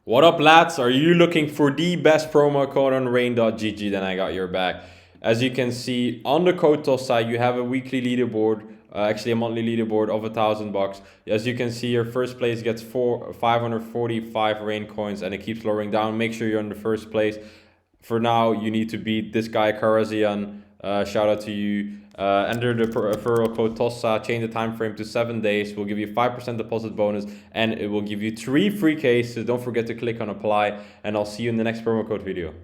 What up, lads? Are you looking for the best promo code on raingg? Then I got your back. As you can see, on the code THOSSA, you have a weekly leaderboard, actually a monthly leaderboard of $1,000. As you can see, your first place gets 545 rain coins, and it keeps lowering down. Make sure you're in the first place. For now, you need to beat this guy, Karazian. Shout out to you. Enter the referral code THOSSA, change the time frame to 7 days. We'll give you 5% deposit bonus, and it will give you 3 free cases. Don't forget to click on apply, and I'll see you in the next promo code video.